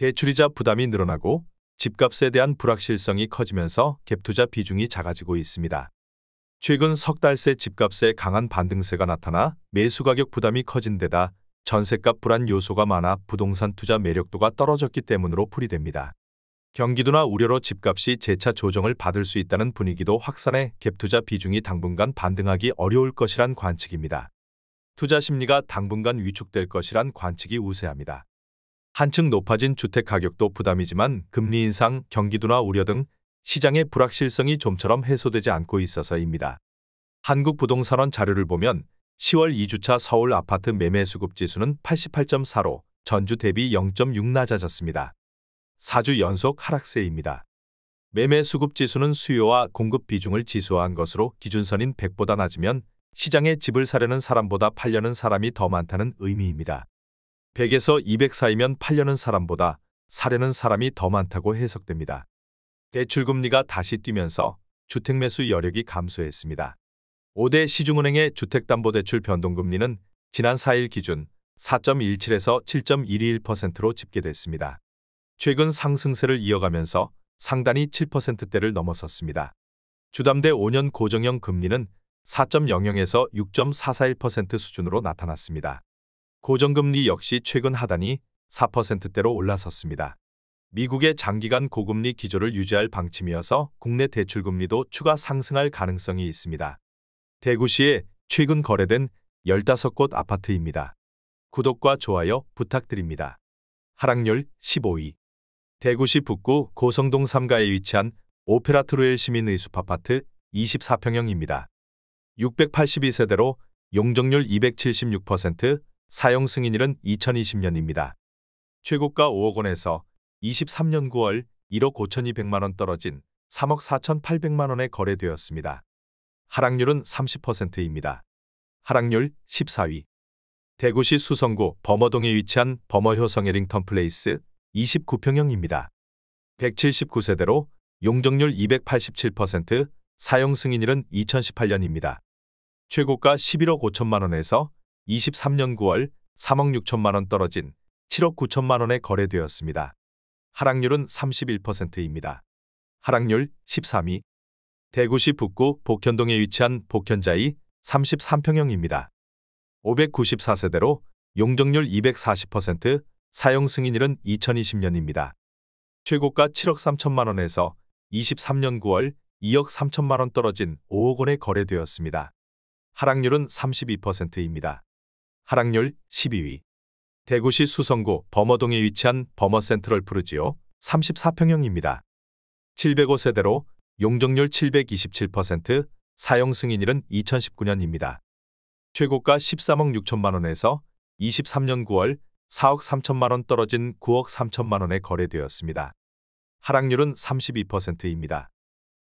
대출이자 부담이 늘어나고 집값에 대한 불확실성이 커지면서 갭투자 비중이 작아지고 있습니다. 최근 석 달 새 집값에 강한 반등세가 나타나 매수 가격 부담이 커진 데다 전셋값 불안 요소가 많아 부동산 투자 매력도가 떨어졌기 때문으로 풀이됩니다. 경기도나 우려로 집값이 재차 조정을 받을 수 있다는 분위기도 확산해 갭투자 비중이 당분간 반등하기 어려울 것이란 관측입니다. 투자 심리가 당분간 위축될 것이란 관측이 우세합니다. 한층 높아진 주택 가격도 부담이지만 금리 인상, 경기도나 우려 등 시장의 불확실성이 좀처럼 해소되지 않고 있어서입니다. 한국부동산원 자료를 보면 10월 2주차 서울 아파트 매매 수급 지수는 88.4로 전주 대비 0.6 낮아졌습니다. 4주 연속 하락세입니다. 매매 수급 지수는 수요와 공급 비중을 지수화한 것으로 기준선인 100보다 낮으면 시장에 집을 사려는 사람보다 팔려는 사람이 더 많다는 의미입니다. 100에서 200 사이면 팔려는 사람보다 사려는 사람이 더 많다고 해석됩니다. 대출금리가 다시 뛰면서 주택 매수 여력이 감소했습니다. 5대 시중은행의 주택담보대출 변동금리는 지난 4일 기준 4.17에서 7.121%로 집계됐습니다. 최근 상승세를 이어가면서 상단이 7%대를 넘어섰습니다. 주담대 5년 고정형 금리는 4.00에서 6.441% 수준으로 나타났습니다. 고정금리 역시 최근 하단이 4%대로 올라섰습니다. 미국의 장기간 고금리 기조를 유지할 방침이어서 국내 대출금리도 추가 상승할 가능성이 있습니다. 대구시에 최근 거래된 15곳 아파트입니다. 구독과 좋아요 부탁드립니다. 하락률 15위. 대구시 북구 고성동 3가에 위치한 오페라트로엘 시민의숲 아파트 24평형입니다. 682세대로 용적률 276%, 사용 승인일은 2020년입니다. 최고가 5억 원에서 23년 9월 1억 5,200만 원 떨어진 3억 4,800만 원에 거래되었습니다. 하락률은 30%입니다. 하락률 14위. 대구시 수성구 범어동에 위치한 범어효성 에링턴 플레이스 29평형입니다. 179세대로 용적률 287%, 사용 승인일은 2018년입니다. 최고가 11억 5천만 원에서 23년 9월 3억 6천만 원 떨어진 7억 9천만 원에 거래되었습니다. 하락률은 31%입니다. 하락률 13위. 대구시 북구 복현동에 위치한 복현자이 33평형입니다. 594세대로 용적률 240%, 사용 승인일은 2020년입니다. 최고가 7억 3천만 원에서 23년 9월 2억 3천만 원 떨어진 5억 원에 거래되었습니다. 하락률은 32%입니다. 하락률 12위. 대구시 수성구 범어동에 위치한 범어센트럴 푸르지오 34평형입니다. 705세대로 용적률 727%, 사용 승인일은 2019년입니다. 최고가 13억 6천만 원에서 23년 9월 4억 3천만 원 떨어진 9억 3천만 원에 거래되었습니다. 하락률은 32%입니다.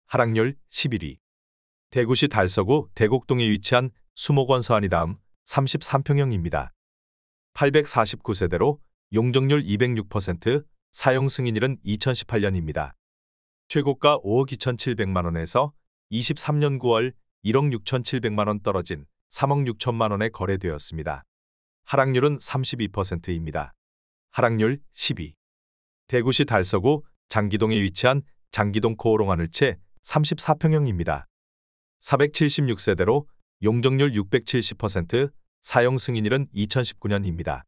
하락률 11위. 대구시 달서구 대곡동에 위치한 수목원 서안이다음 33평형입니다. 849세대로 용적률 206%, 사용 승인일은 2018년입니다. 최고가 5억 2,700만 원에서 23년 9월 1억 6,700만 원 떨어진 3억 6천만 원에 거래되었습니다. 하락률은 32%입니다. 하락률 10위. 대구시 달서구 장기동에 위치한 장기동 코오롱하늘채 34평형입니다. 476세대로 용적률 670%, 사용 승인일은 2019년입니다.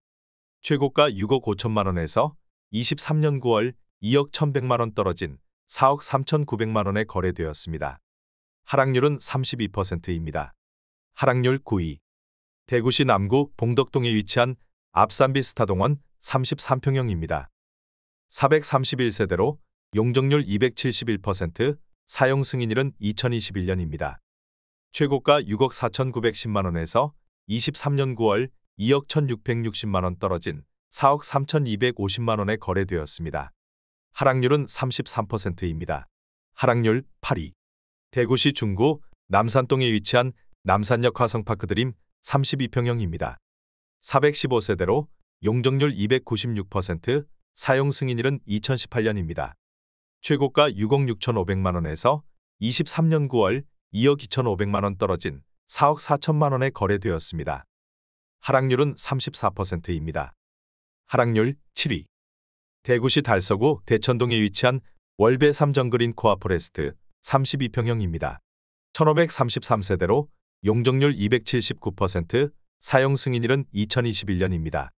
최고가 6억 5천만 원에서 23년 9월 2억 1,100만 원 떨어진 4억 3,900만 원에 거래되었습니다. 하락률은 32%입니다. 하락률 9위. 대구시 남구 봉덕동에 위치한 앞산비스타동원 33평형입니다. 431세대로 용적률 271%, 사용 승인일은 2021년입니다. 최고가 6억 4,910만 원에서 23년 9월 2억 1,660만 원 떨어진 4억 3,250만 원에 거래되었습니다. 하락률은 33%입니다. 하락률 8위. 대구시 중구 남산동에 위치한 남산역 화성파크 드림 32평형입니다. 415세대로 용적률 296%, 사용 승인일은 2018년입니다. 최고가 6억 6,500만 원에서 23년 9월 2억 2,500만 원 떨어진 4억 4천만 원에 거래되었습니다. 하락률은 34%입니다. 하락률 7위. 대구시 달서구 대천동에 위치한 월배 3정그린 코아포레스트 32평형입니다. 1533세대로 용적률 279%, 사용 승인일은 2021년입니다.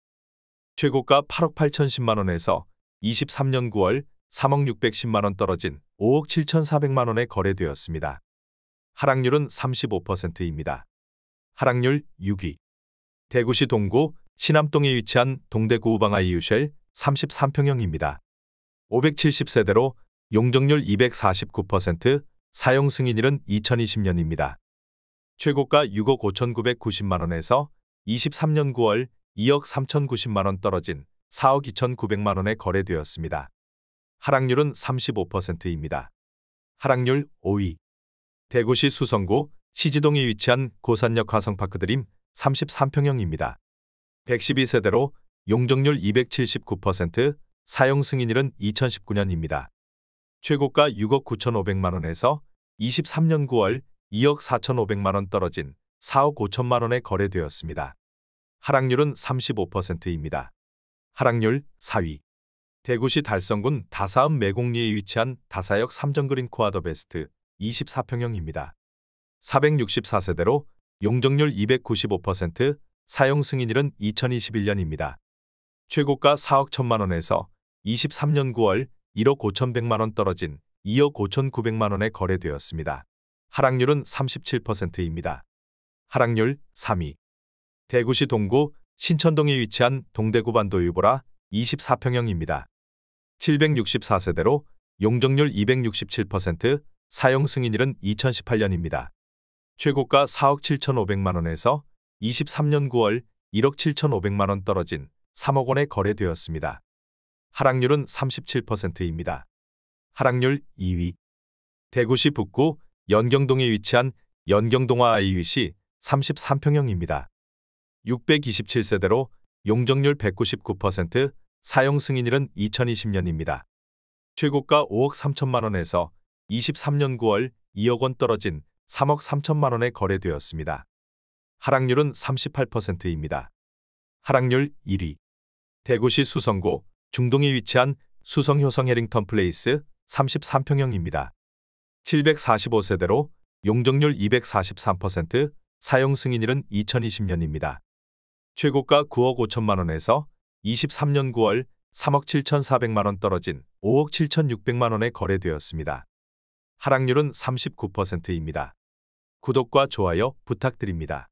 최고가 8억 8,010만원에서 23년 9월 3억 610만원 떨어진 5억 7,400만원에 거래되었습니다. 하락률은 35%입니다. 하락률 6위. 대구시 동구 신암동에 위치한 동대구 우방아 이유쉘 33평형입니다. 570세대로 용적률 249%, 사용 승인일은 2020년입니다. 최고가 6억 5,990만원에서 23년 9월 2억 3,090만원 떨어진 4억 2,900만원에 거래되었습니다. 하락률은 35%입니다. 하락률 5위. 대구시 수성구 시지동에 위치한 고산역 화성파크드림 33평형입니다. 112세대로 용적률 279%, 사용 승인일은 2019년입니다. 최고가 6억 9,500만원에서 23년 9월 2억 4,500만원 떨어진 4억 5천만원에 거래되었습니다. 하락률은 35%입니다. 하락률 4위. 대구시 달성군 다사읍 매곡리에 위치한 다사역 3정그린 코아더베스트 24평형입니다. 464세대로 용적률 295%, 사용 승인일은 2021년입니다. 최고가 4억 1천만원에서 23년 9월 1억 5,100만원 떨어진 2억 5,900만원에 거래되었습니다. 하락률은 37%입니다. 하락률 3위. 대구시 동구 신천동에 위치한 동대구 반도 유보라 24평형입니다. 764세대로 용적률 267%, 사용 승인일은 2018년입니다. 최고가 4억 7,500만원에서 23년 9월 1억 7,500만원 떨어진 3억 원에 거래되었습니다. 하락률은 37%입니다. 하락률 2위. 대구시 북구 연경동에 위치한 연경동화 아이유시 33평형입니다. 627세대로 용적률 199%, 사용 승인일은 2020년입니다. 최고가 5억 3천만원에서 23년 9월 2억 원 떨어진 3억 3천만원에 거래되었습니다. 하락률은 38%입니다. 하락률 1위. 대구시 수성구 중동에 위치한 수성효성 해링턴 플레이스 33평형입니다. 745세대로 용적률 243%, 사용 승인일은 2020년입니다. 최고가 9억 5천만원에서 23년 9월 3억 7,400만원 떨어진 5억 7,600만원에 거래되었습니다. 하락률은 39%입니다. 구독과 좋아요 부탁드립니다.